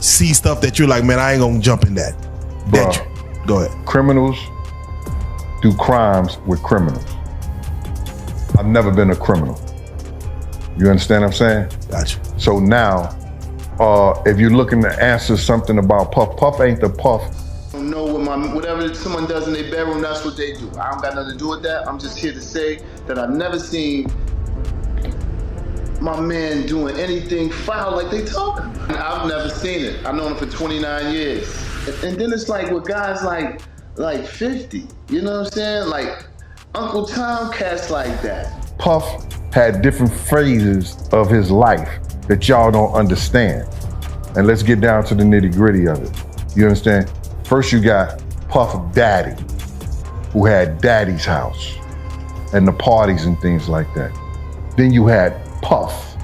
see stuff that you're like, man, I ain't gonna jump in that? Go ahead. Criminals do crimes with criminals. I've never been a criminal. You understand what I'm saying? Gotcha. So now, if you're looking to answer something about Puff, Puff ain't the Puff. I don't know whatever someone does in their bedroom, that's what they do. I don't got nothing to do with that. I'm just here to say that I've never seen my man doing anything foul like they talking about. I've never seen it. I've known him for 29 years. And then it's like with guys like 50, you know what I'm saying? Like Uncle Tom, cats like that. Puff had different phases of his life that y'all don't understand. And let's get down to the nitty gritty of it. You understand? First you got Puff Daddy, who had Daddy's house and the parties and things like that. Then you had Puff,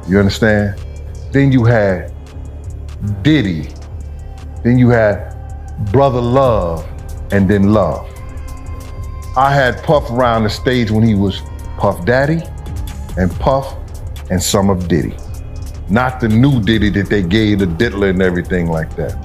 you understand? Then you had Diddy. Then you had Brother Love, and then Love. I had Puff around the stage when he was Puff Daddy and Puff and some of Diddy. Not the new Diddy that they gave the diddler and everything like that.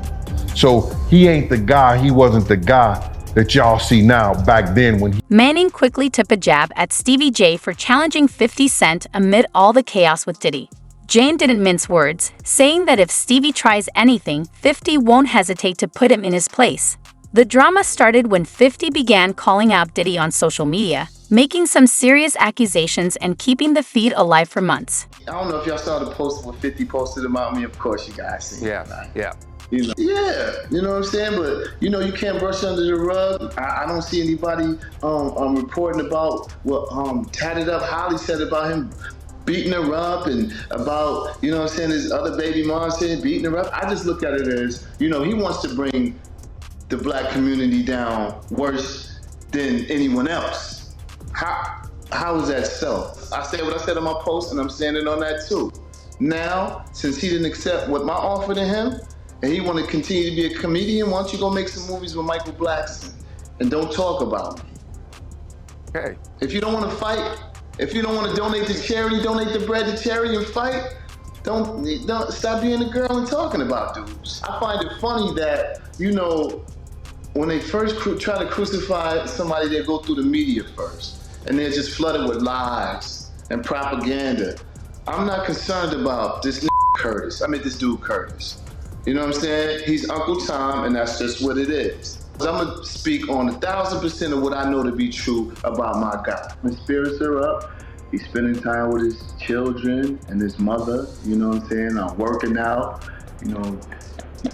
So he ain't the guy, he wasn't the guy that y'all see now back then when he... Manning quickly took a jab at Stevie J for challenging 50 Cent amid all the chaos with Diddy. Jane didn't mince words, saying that if Stevie tries anything, 50 won't hesitate to put him in his place. The drama started when 50 began calling out Diddy on social media, making some serious accusations and keeping the feed alive for months. I don't know if y'all saw the post when 50 posted about me. Of course you guys seen it. Yeah. You know, you know what I'm saying? But, you know, you can't brush under the rug. I don't see anybody reporting about what Tatted Up Holly said about him beating her up and about, you know what I'm saying, his other baby mom saying beating her up. I just look at it as, you know, he wants to bring the black community down worse than anyone else. How is that so? I said what I said on my post and I'm standing on that too. Now, since he didn't accept what my offer to him, and he want to continue to be a comedian, why don't you go make some movies with Michael Blackson and don't talk about me? Okay. If you don't want to fight, if you don't want to donate to charity, donate the bread to charity and fight. Don't stop being a girl and talking about dudes. I find it funny that, you know, when they first try to crucify somebody, they go through the media first, and they're just flooded with lies and propaganda. I'm not concerned about this Curtis. I mean, this dude Curtis. You know what I'm saying? He's Uncle Tom, and that's just what it is. I'm gonna speak on 1,000% of what I know to be true about my guy. My spirits are up. He's spending time with his children and his mother. You know what I'm saying? I'm working out. You know,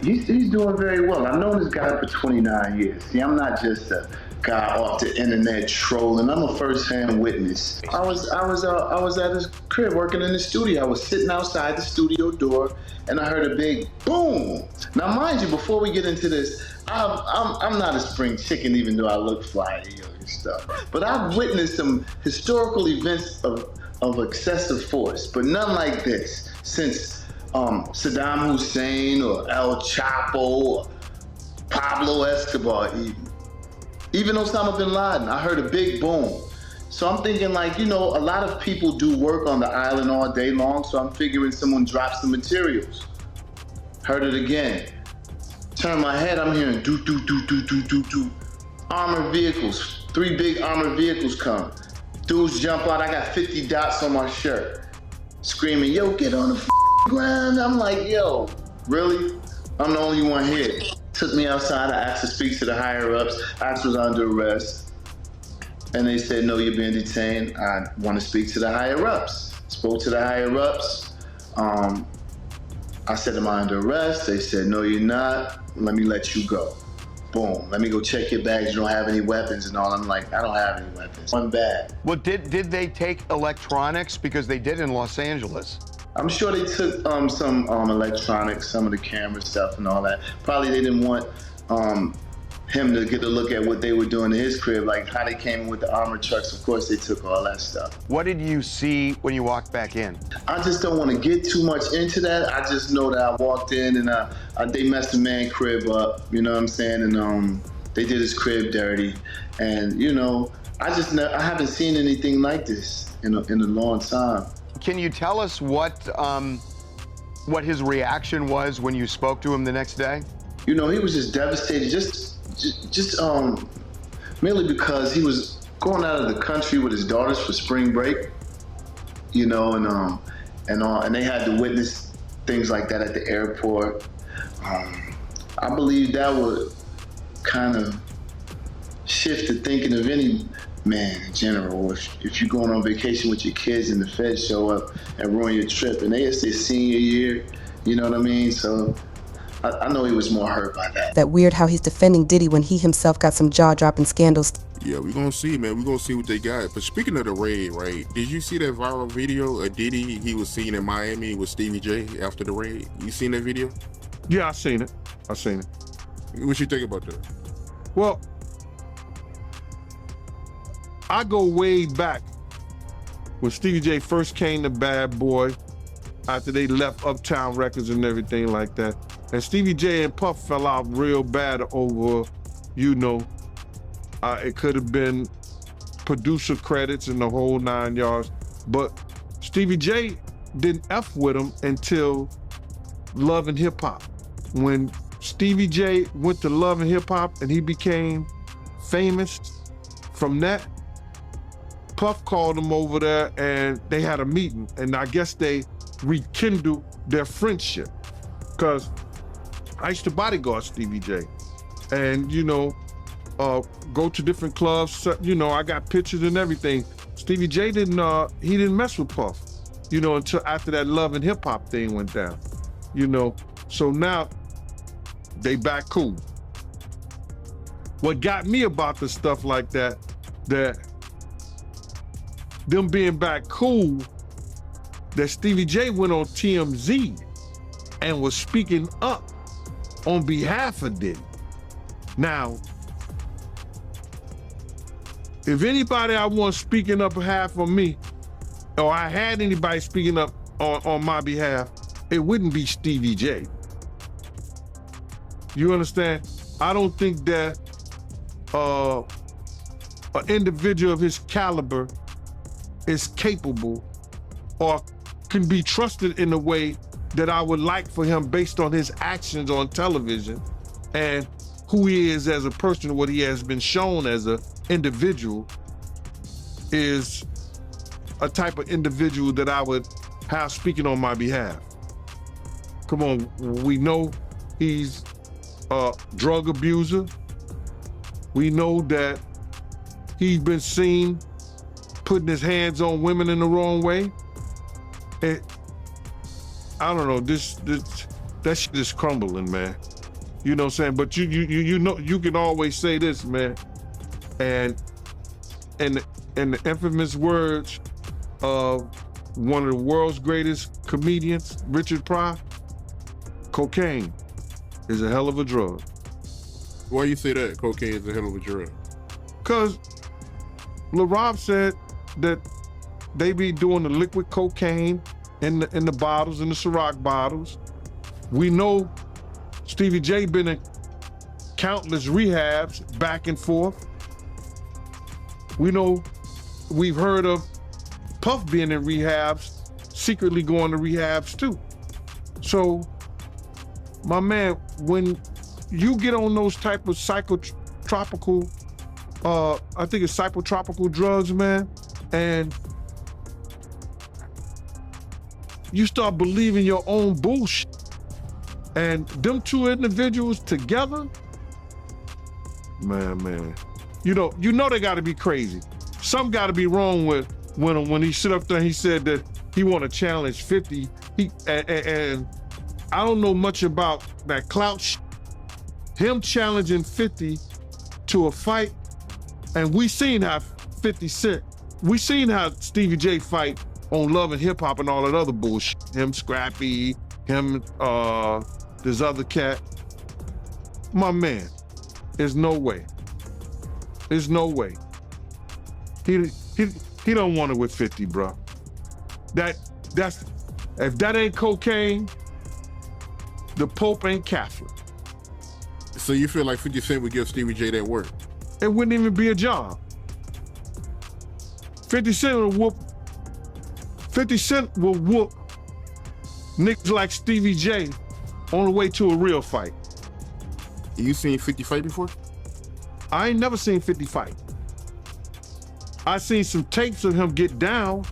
he's doing very well. I've known this guy for 29 years. See, I'm not just a guy off the internet trolling. I'm a first-hand witness. I was at his crib working in the studio. I was sitting outside the studio door, and I heard a big boom. Now, mind you, before we get into this, I'm not a spring chicken, even though I look fly and stuff. But I've witnessed some historical events of excessive force, but none like this since Saddam Hussein or El Chapo or Pablo Escobar even Osama bin Laden. I heard a big boom. So I'm thinking, like, you know, a lot of people do work on the island all day long, so I'm figuring someone dropped some materials. Heard it again. Turn my head, I'm hearing do. Armored vehicles, 3 big armored vehicles come. Dudes jump out, I got 50 dots on my shirt. Screaming, yo, get on the ground. I'm like, yo, really? I'm the only one here. Took me outside, I asked to speak to the higher ups. I was under arrest. And they said, no, you're being detained. I want to speak to the higher ups. Spoke to the higher ups. I said, am I under arrest? They said, no, you're not. Let me let you go. Boom. Let me go check your bags. You don't have any weapons and all. I'm like, I don't have any weapons. One bag. Well, did they take electronics? Because they did in Los Angeles. I'm sure they took some electronics, some of the camera stuff and all that. Probably they didn't want him to get a look at what they were doing in his crib, like how they came in with the armored trucks. Of course, they took all that stuff. What did you see when you walked back in? I just don't want to get too much into that. I just know that I walked in and they messed the man crib up, you know what I'm saying? And they did his crib dirty. And, you know, I haven't seen anything like this in a long time. Can you tell us what what his reaction was when you spoke to him the next day? You know, he was just devastated, just mainly because he was going out of the country with his daughters for spring break. You know, and they had to witness things like that at the airport. I believe that would kind of shift the thinking of any man in general. If you're going on vacation with your kids and the feds show up and ruin your trip, and it's their senior year, you know what I mean? So I know he was more hurt by that. That weird how he's defending Diddy when he himself got some jaw-dropping scandals. Yeah, we're gonna see, man. We're gonna see what they got. But speaking of the raid, right? Did you see that viral video of Diddy? He was seen in Miami with Stevie J after the raid. You seen that video? Yeah, I seen it. What you think about that? Well, I go way back when Stevie J first came to Bad Boy, after they left Uptown Records and everything like that. And Stevie J and Puff fell out real bad over, you know, it could have been producer credits and the whole 9 yards. But Stevie J didn't F with him until Love and Hip Hop. When Stevie J went to Love and Hip Hop and he became famous from that, Puff called him over there and they had a meeting. And I guess they rekindled their friendship. Because I used to bodyguard Stevie J. And, you know, go to different clubs. You know, I got pictures and everything. Stevie J didn't mess with Puff, you know, until after that Love and Hip Hop thing went down, you know. So now they back cool. What got me about the stuff like that them being back cool, that Stevie J went on TMZ and was speaking up on behalf of Diddy. Now, if anybody I want speaking up behalf of me, or I had anybody speaking up on my behalf, it wouldn't be Stevie J. You understand? I don't think that an individual of his caliber is capable or can be trusted in a way that I would like for him based on his actions on television and who he is as a person, what he has been shown as an individual is a type of individual that I would have speaking on my behalf. Come on, we know he's a drug abuser. We know that he's been seen putting his hands on women in the wrong way. And I don't know, that shit is crumbling, man. You know what I'm saying? But you know, you can always say this, man. And the infamous words of one of the world's greatest comedians, Richard Pryor, cocaine is a hell of a drug. Why you say that? Cocaine is a hell of a drug. Because LaRob said that they be doing the liquid cocaine in the bottles, in the Ciroc bottles. We know Stevie J been in countless rehabs back and forth. We know, we've heard of Puff being in rehabs, secretly going to rehabs too. So, my man, when you get on those type of psychotropical, I think it's psychotropical drugs, man, and you start believing your own bullshit, and them two individuals together, man, you know they gotta be crazy. Something gotta be wrong with when he sit up there and he said that he wanna challenge 50, and I don't know much about that clout shit. Him challenging 50 to a fight, and we seen how 50 Cent, we seen how Stevie J fight on Love and Hip Hop and all that other bullshit. Him Scrappy, him this other cat. My man, there's no way. There's no way. He don't want it with 50, bro. That's if that ain't cocaine, the Pope ain't Catholic. So you feel like 50 Cent would give Stevie J that work? It wouldn't even be a job. 50 Cent will whoop niggas like Stevie J on the way to a real fight. You seen 50 fight before? I ain't never seen 50 fight. I seen some tapes of him get down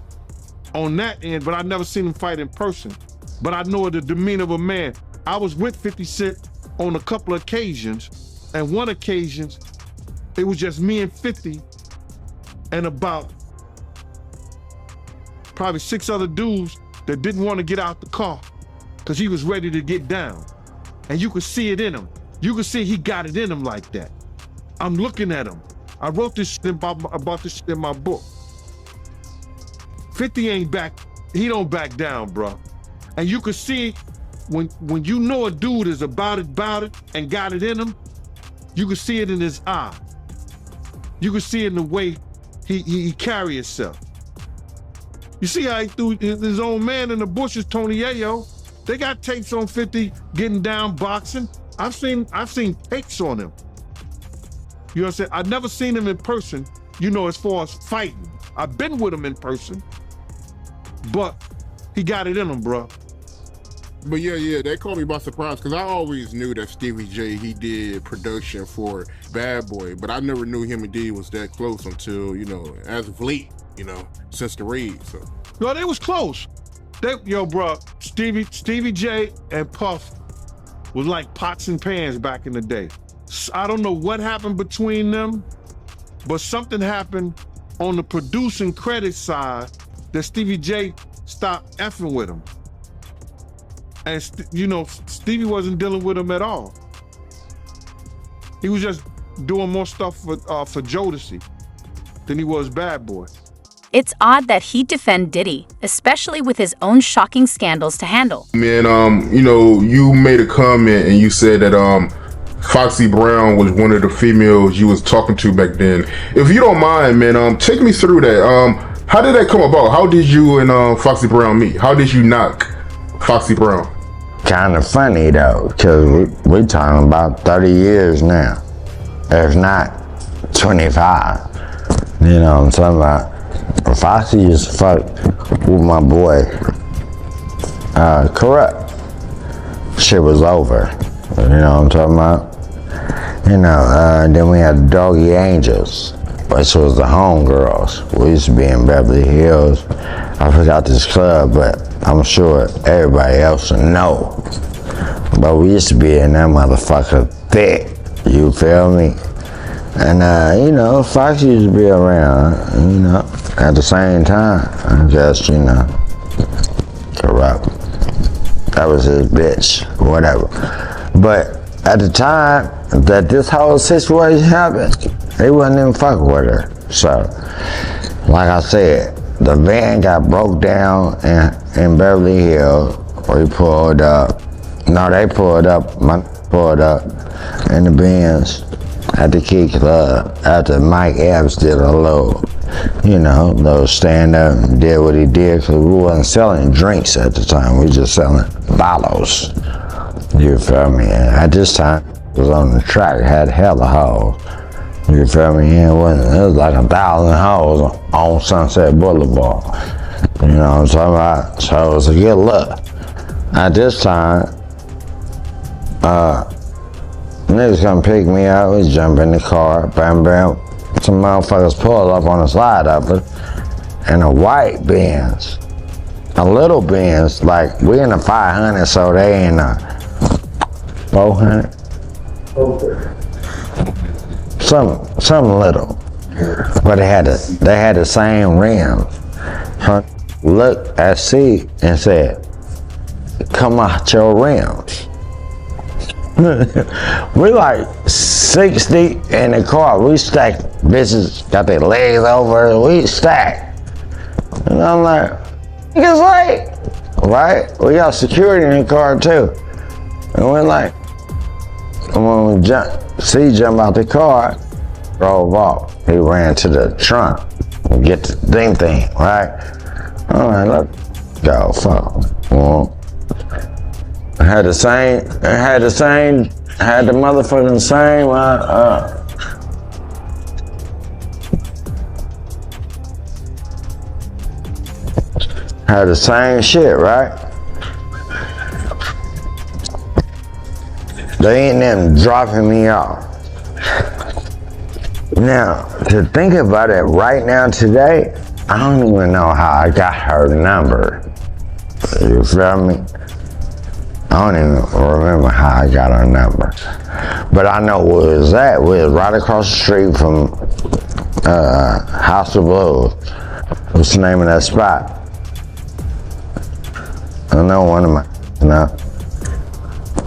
on that end, but I never seen him fight in person. But I know the demeanor of a man. I was with 50 Cent on a couple of occasions, and one occasion, it was just me and 50 and about probably 6 other dudes that didn't want to get out the car because he was ready to get down. And you could see it in him. You could see he got it in him like that. I'm looking at him. I wrote this shit about this shit in my book. 50 ain't back, he don't back down, bro. And you could see when you know a dude is about it, and got it in him, you could see it in his eye. You could see it in the way he carry himself. You see how he threw his own man in the bushes, Tony Yayo. They got tapes on 50 getting down boxing. I've seen tapes on him. You know what I'm saying? I've never seen him in person, you know, as far as fighting. I've been with him in person, but he got it in him, bro. But yeah, that caught me by surprise because I always knew that Stevie J, he did production for Bad Boy, but I never knew him and Diddy was that close until, you know, as of late, you know, since the raid, so. Yo, they was close. Bro, Stevie J and Puff was like pots and pans back in the day. I don't know what happened between them, but something happened on the producing credit side that Stevie J stopped effing with him. And Stevie wasn't dealing with him at all. He was just doing more stuff for Jodeci than he was Bad Boy. It's odd that he'd defend Diddy, especially with his own shocking scandals to handle. Man, you made a comment and you said that Foxy Brown was one of the females you was talking to back then. If you don't mind, man, take me through that. How did that come about? How did you and Foxy Brown meet? How did you knock Foxy Brown? Kind of funny though, because we're talking about 30 years now, if not 25. You know what I'm talking about? Foxy used to fuck with my boy, Corrupt. Shit was over. You know what I'm talking about? Then we had Doggy Angels, which was the homegirls. We used to be in Beverly Hills. I forgot this club, but I'm sure everybody else will know. But we used to be in that motherfucker thick. You feel me? And Foxy used to be around, at the same time. I guess, Corrupt. That was his bitch, whatever. But at the time that this whole situation happened, he wasn't even fucking with her. So, like I said, the van got broke down in Beverly Hills. We pulled up. No, they pulled up. Pulled up in the Benz at the Key Club after Mike Epps did a little stand up and did what he did, because we wasn't selling drinks at the time. We were just selling bottles. You feel me? And at this time, it was on the track, had hella hoes. You feel me? And it was like 1,000 hoes on Sunset Boulevard. You know what I'm talking about? So it was a good look. At this time, niggas come pick me up, we jump in the car, bam bam. Some motherfuckers pull up on the side of it, and a white Benz, a little Benz, like we in a 500, so they in a 400. Some little, but they had the same rims. Looked at C and said, "Come out your rims." We like 60 in the car. We stacked. Bitches got their legs over. We stacked. And I'm like, niggas like, right? We got security in the car too. And we're like, when we jump out the car, drove off. He ran to the trunk and get the thing, right? I'm like, let's go, fuck. Well, had the motherfucking same, had the same shit, right? They ain't them dropping me off. Now, to think about it right now today, I don't even know how I got her number. You feel me? I don't even remember how I got her number. But I know where it was at. We was right across the street from House of Blues. What's the name of that spot? I know one of my,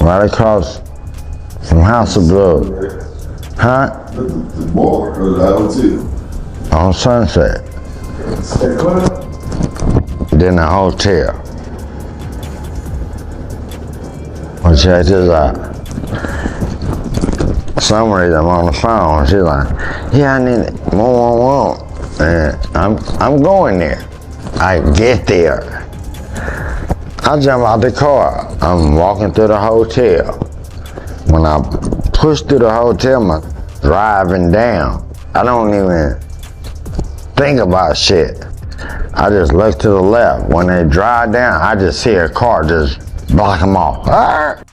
right across from House of Blues. Huh? The bar or the hotel. On Sunset. Then the hotel. Well, check this out. For some reason I'm on the phone. She's like, yeah, I need it. Whoa. And I'm going there. I get there. I jump out the car. I'm walking through the hotel. When I push through the hotel, I'm driving down. I don't even think about shit. I just look to the left. When they drive down, I just see a car just block them off.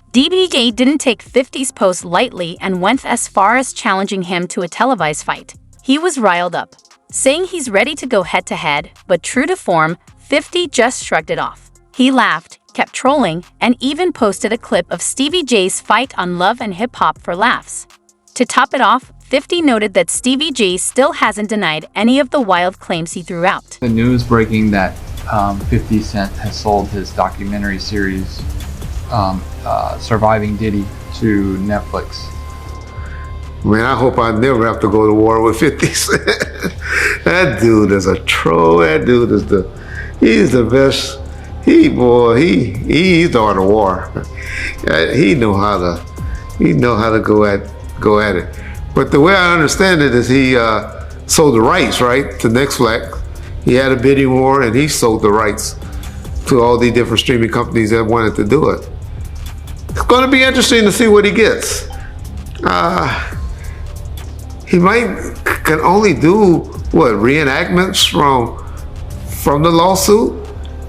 Stevie J didn't take 50's post lightly and went as far as challenging him to a televised fight. He was riled up, saying he's ready to go head-to-head, but true to form, 50 just shrugged it off. He laughed, kept trolling, and even posted a clip of Stevie J's fight on Love and Hip Hop for laughs. To top it off, 50 noted that Stevie J still hasn't denied any of the wild claims he threw out. The news breaking that 50 Cent has sold his documentary series, Surviving Diddy, to Netflix. Man, I hope I never have to go to war with 50 Cent. That dude is a troll. That dude is he's the best. He's the art of war. He know how to go at it. But the way I understand it is he sold the rights, right, to Netflix. He had a bidding war and he sold the rights to all the different streaming companies that wanted to do it. It's going to be interesting to see what he gets. He can only do reenactments from the lawsuit.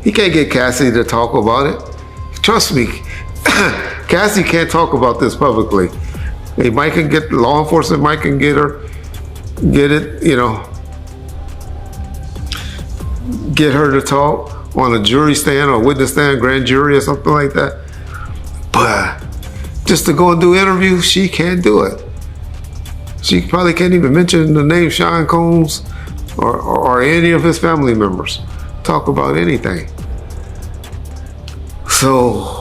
He can't get Cassie to talk about it. Trust me, Cassie can't talk about this publicly. They might can get law enforcement, might can get her to talk on a jury stand or witness stand, grand jury or something like that. But just to go and do interviews, she can't do it. She probably can't even mention the name Sean Combs or any of his family members. Talk about anything. So,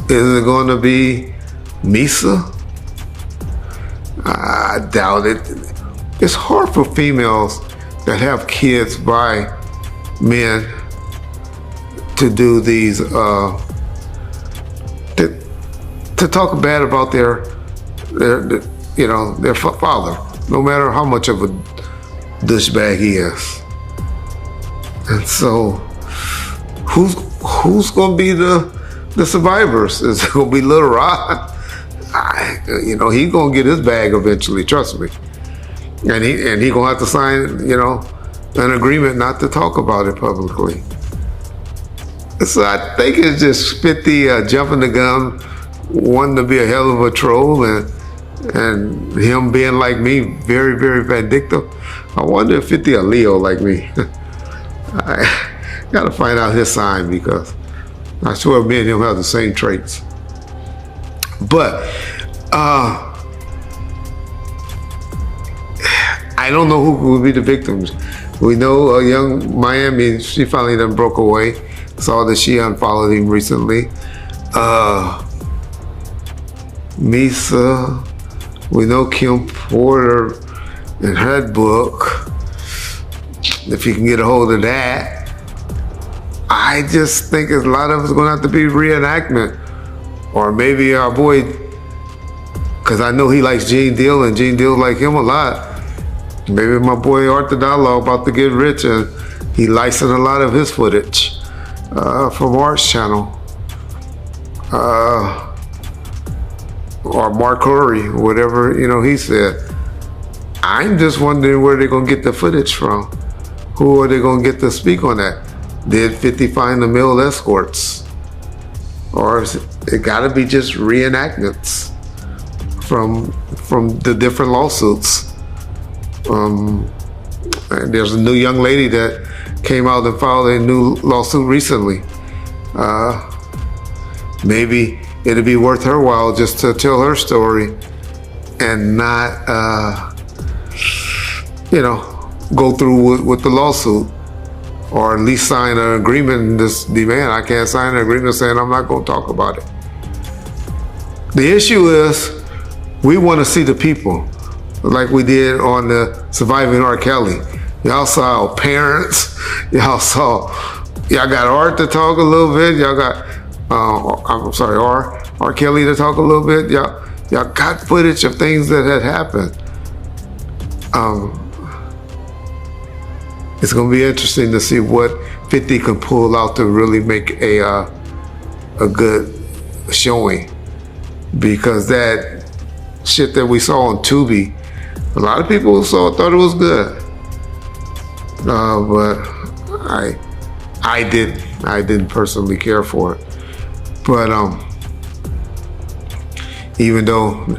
is it going to be Misa? I doubt it. It's hard for females that have kids by men to do these, to talk bad about their father, no matter how much of a douchebag he is. And so, who's going to be the survivors? Is it going to be Lil Rod? He's going to get his bag eventually, trust me. And he going to have to sign, an agreement not to talk about it publicly. So I think it's just 50 jumping the gun, wanting to be a hell of a troll, and him being like me, very, very vindictive. I wonder if 50 a Leo like me. I gotta find out his sign because I swear me and him have the same traits. But I don't know who will be the victims. We know a young Miami, she finally done broke away. Saw that she unfollowed him recently. Misa, we know Kim Porter and her book. If you can get a hold of that. I just think a lot of it's gonna have to be reenactment. Or maybe our boy, because I know he likes Gene Deal and Gene Deal like him a lot. Maybe my boy Arthur Diallo about to get rich and he licensed a lot of his footage from Art's channel. Or Mark Curry, whatever, he said. I'm just wondering where they're gonna get the footage from. Who are they gonna get to speak on that? Did 50 find the male escorts? Or is it gotta be just reenactments? from the different lawsuits. And there's a new young lady that came out and filed a new lawsuit recently. Maybe it'd be worth her while just to tell her story and not, go through with the lawsuit, or at least sign an agreement and just demand. I can't sign an agreement saying I'm not going to talk about it. The issue is we want to see the people, like we did on the Surviving R. Kelly. Y'all saw parents. Y'all got Art to talk a little bit. Y'all got, R. Kelly to talk a little bit. Y'all got footage of things that had happened. It's gonna be interesting to see what 50 can pull out to really make a good showing, because that shit that we saw on Tubi, a lot of people thought it was good, but I didn't personally care for it. But even though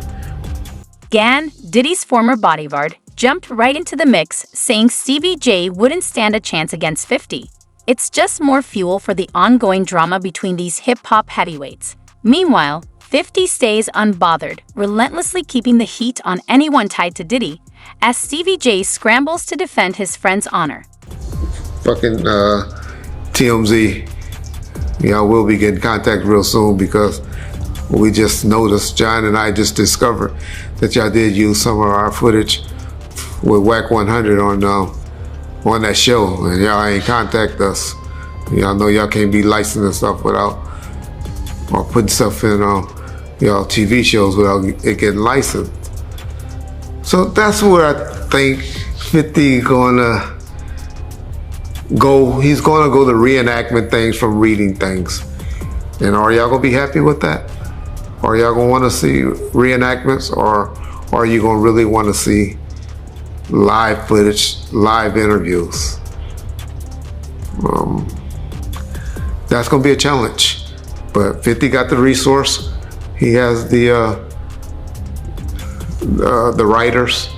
Gan, Diddy's former bodyguard, jumped right into the mix, saying Stevie J wouldn't stand a chance against 50. It's just more fuel for the ongoing drama between these hip-hop heavyweights. Meanwhile, 50 stays unbothered, relentlessly keeping the heat on anyone tied to Diddy, as Stevie J scrambles to defend his friend's honor. Fucking TMZ, we'll be getting contact real soon, because we just noticed, John and I just discovered that y'all did use some of our footage with WAC 100 on that show, and y'all ain't contact us. Y'all know y'all can't be licensing stuff without, or putting stuff in TV shows without it getting licensed. So that's where I think 50 gonna go. He's gonna go to reenactment things from reading things. And are y'all gonna be happy with that? Are y'all gonna wanna see reenactments, or are you gonna really wanna see live footage, live interviews? That's gonna be a challenge. But 50 got the resource. He has the writers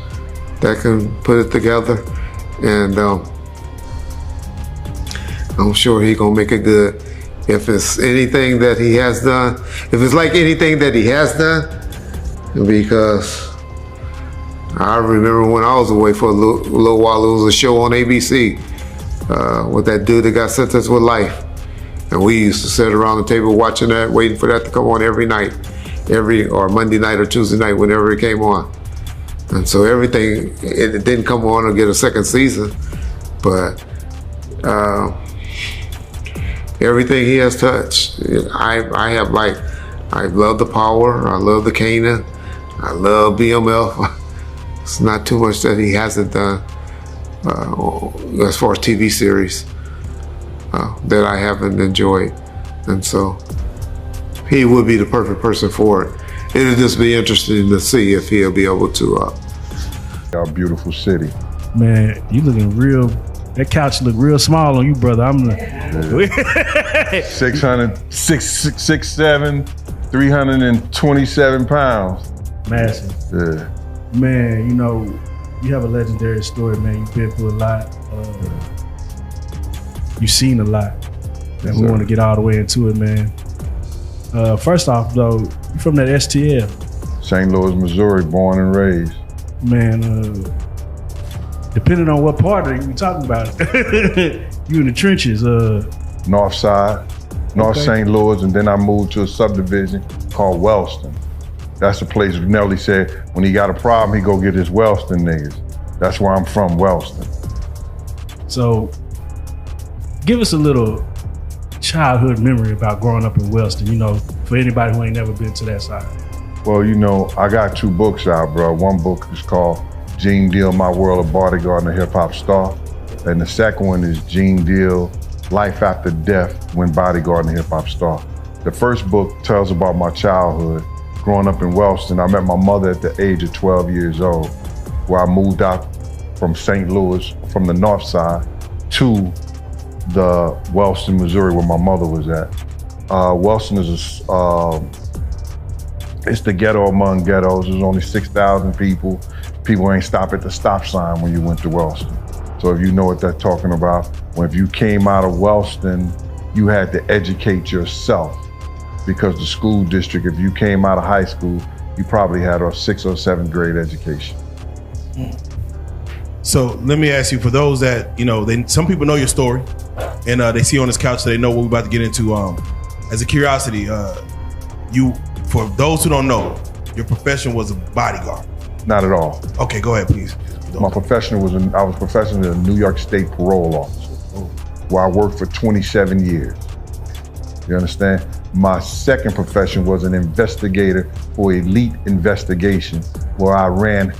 that can put it together, and I'm sure he gonna make it good. If it's anything that he has done, if it's like anything that he has done, because I remember when I was away for a little while, it was a show on ABC with that dude that got sentenced with life. And we used to sit around the table watching that, waiting for that to come on every night, or Monday night or Tuesday night, whenever it came on. And so it didn't come on or get a second season, but everything he has touched, I love the Power, I love the Kanan, I love BMF. It's not too much that he hasn't done as far as TV series that I haven't enjoyed. And so he would be the perfect person for it. It'll just be interesting to see if he'll be able to. Our beautiful city. Man, you looking real, that couch look real small on you, brother. I'm 6'7", 327 pounds. Massive. Yeah. Man, you have a legendary story, man. You've been through a lot. You've seen a lot. And we want to get all the way into it, man. First off, though, you from that STL. St. Louis, Missouri, born and raised. Man, depending on what part of it you're talking about, you in the trenches. North Side, North St. Louis, and then I moved to a subdivision called Wellston. That's the place Nelly said when he got a problem, he go get his Wellston niggas. That's where I'm from, Wellston. So, give us a little childhood memory about growing up in Wellston, for anybody who ain't never been to that side. Well, I got 2 books out, bro. One book is called Gene Deal, My World of Bodyguard and a Hip Hop Star. And the second one is Gene Deal, Life After Death, When Bodyguard and a Hip Hop Star. The first book tells about my childhood. Growing up in Wellston, I met my mother at the age of 12 years old, where I moved out from St. Louis, from the north side, to the Wellston, Missouri, where my mother was at. Wellston is It's the ghetto among ghettos. There's only 6,000 people. People ain't stop at the stop sign when you went to Wellston. So if you know what they're talking about, if you came out of Wellston, you had to educate yourself, because the school district, if you came out of high school, you probably had a 6th or 7th grade education. So let me ask you, for those that, some people know your story and they see you on this couch, so they know what we're about to get into. As a curiosity, for those who don't know, your profession was a bodyguard. Not at all. Okay, go ahead, please. My profession I was professionally a New York State parole officer, where I worked for 27 years. You understand? My second profession was an investigator for Elite Investigation, where I ran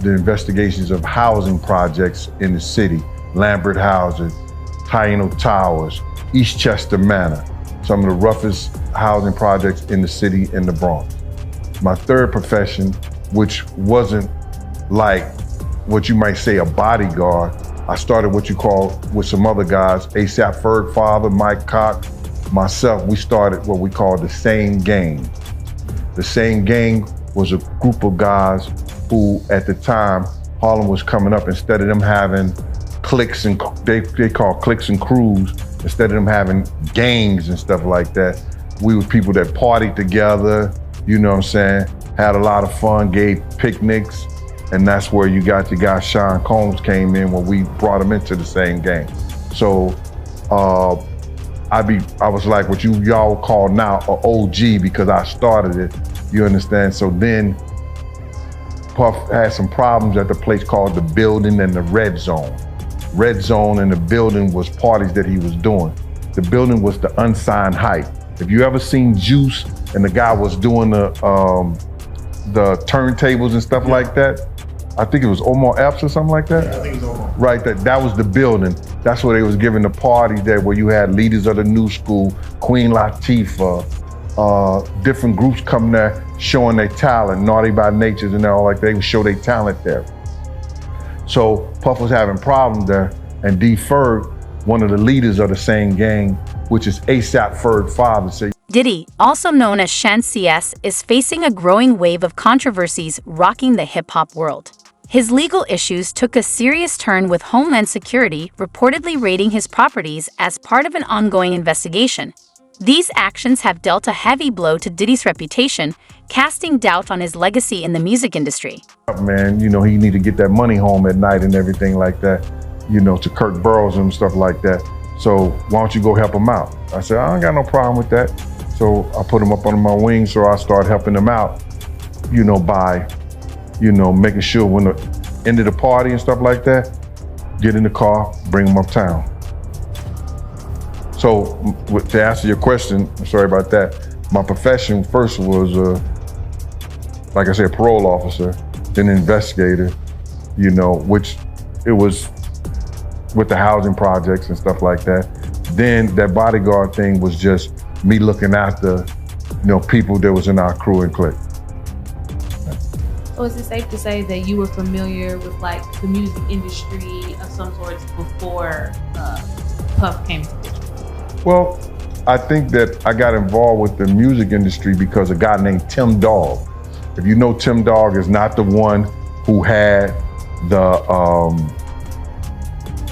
the investigations of housing projects in the city, Lambert Houses, Taino Towers, Eastchester Manor, some of the roughest housing projects in the city in the Bronx. My third profession, which wasn't like what you might say a bodyguard, I started what you call, with some other guys, ASAP Ferg Father, Mike Cox, myself, we started what we call the Same Gang. The Same Gang was a group of guys who, at the time, Harlem was coming up. Instead of them having cliques and they call cliques and crews, instead of them having gangs and stuff like that, we were people that partied together, you know what I'm saying, had a lot of fun, gave picnics, and that's where you got your guy Sean Combs came in when we brought him into the Same Gang. So I was like what y'all call now a OG, because I started it, you understand? So then Puff had some problems at the place called The Building and the Red Zone. Red Zone and The Building was parties that he was doing. The Building was the unsigned hype. If you ever seen Juice and the guy was doing the turntables and stuff like that, I think it was Omar Epps or something like that. Yeah, I think it was Omar. Right, that was The Building. That's where they was giving the parties there, where you had leaders of the new school, Queen Latifah, different groups coming there showing their talent, Naughty by Natures and all like that. They would show their talent there. So Puff was having problems there, and D Ferg, one of the leaders of the Same Gang, which is ASAP Ferg Father, said, Diddy, also known as Shan CS, is facing a growing wave of controversies rocking the hip-hop world. His legal issues took a serious turn, with Homeland Security reportedly raiding his properties as part of an ongoing investigation. These actions have dealt a heavy blow to Diddy's reputation, casting doubt on his legacy in the music industry. Man, he need to get that money home at night and everything like that, to Kirk Burrows and stuff like that. So why don't you go help him out? I said, I ain't got no problem with that. So I put him up under my wing, so I started helping him out, by, making sure when the end of the party and stuff like that, get in the car, bring him uptown. So to answer your question, I'm sorry about that, my profession first was, like I said, parole officer, then investigator, which it was with the housing projects and stuff like that. Then that bodyguard thing was just me looking after, people that was in our crew and clique. So is it safe to say that you were familiar with like the music industry of some sorts before Puff came to Detroit? Well, I think that I got involved with the music industry because a guy named Tim Dog. If you know, Tim Dog is not the one who had the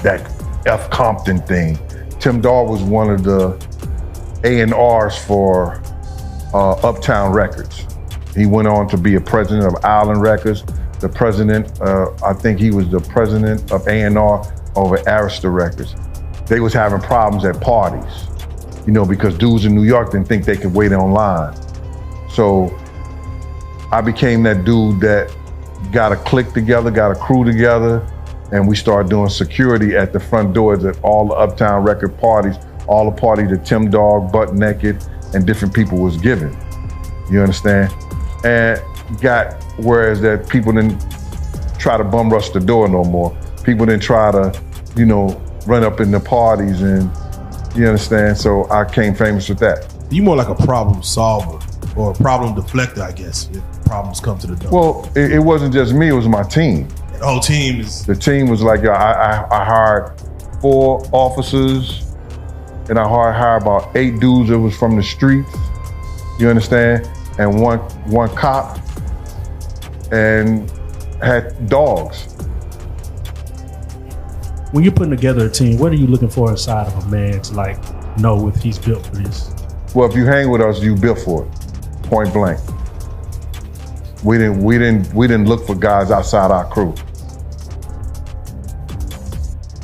that F Compton thing. Tim Dog was one of the A&Rs for Uptown Records. He went on to be a president of Island Records, the president, I think he was the president of A&R over Arista Records. They was having problems at parties, because dudes in New York didn't think they could wait online. So I became that dude that got a clique together, got a crew together, and we started doing security at the front doors at all the Uptown Record parties, all the parties that Tim Dog, Butt Naked, and different people was giving. You understand? And whereas that people didn't try to bum rush the door no more. People didn't try to, run up in the parties, and you understand? So I became famous with that. You more like a problem solver or a problem deflector, I guess, if problems come to the door. Well, it wasn't just me, it was my team. The whole team is... The team was like, I hired 4 officers, and I hired about 8 dudes that was from the streets, you understand? and one cop and had dogs. When you're putting together a team, what are you looking for inside of a man to like know if he's built for this? Well, if you hang with us, you built for it, point blank. We didn't look for guys outside our crew.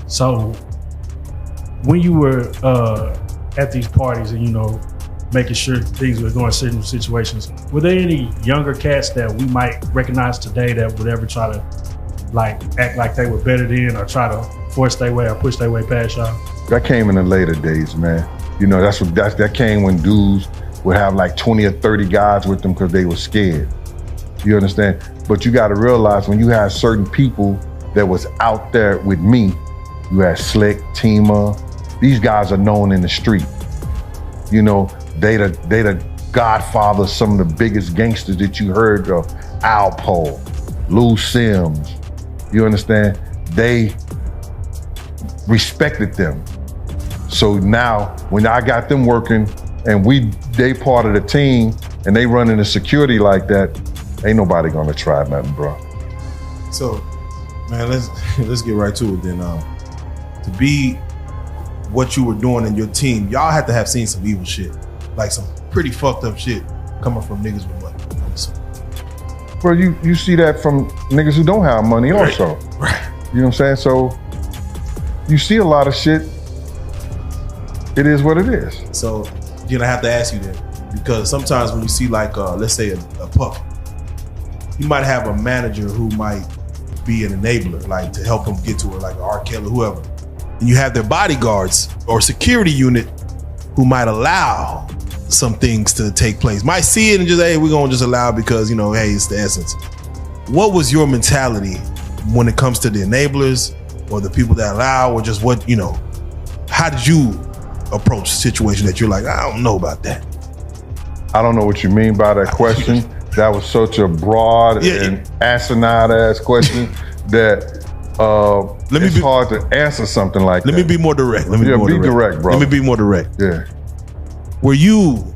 So when you were at these parties and, you know, making sure things were going certain situations, were there any younger cats that we might recognize today that would ever try to like act like they were better than, or try to force their way or push their way past y'all? That came in the later days, man. You know, that came when dudes would have like 20 or 30 guys with them because they were scared. You understand? But you got to realize when you have certain people that was out there with me, you had Slick, Tima. These guys are known in the street. You know, they the godfathers, some of the biggest gangsters that you heard of. Alpo, Lou Sims. You understand? They respected them. So now when I got them working and they part of the team and they running the security like that, ain't nobody gonna try nothing, bro. So, man, let's get right to it then. To be what you were doing in your team, y'all had to have seen some evil shit, like some pretty fucked up shit coming from niggas with money. Bro, you see that from niggas who don't have money also. Right. You know what I'm saying? So you see a lot of shit. It is what it is. So you're gonna have to ask you then, because sometimes when you see like let's say a Puff, you might have a manager who might be an enabler, like to help him get to it, like an R. Kelly, whoever. And you have their bodyguards or security unit who might allow some things to take place. Might see it and just, hey, we're gonna just allow it because, you know, hey, it's the essence. What was your mentality when it comes to the enablers or the people that allow, or just what, you know, how did you approach a situation that you're like, I don't know about that? I don't know what you mean by that question. That was such a broad and asinine ass question that it's hard to answer something like that. Let me be more direct. Be direct, bro. Let me be more direct. Yeah. Were you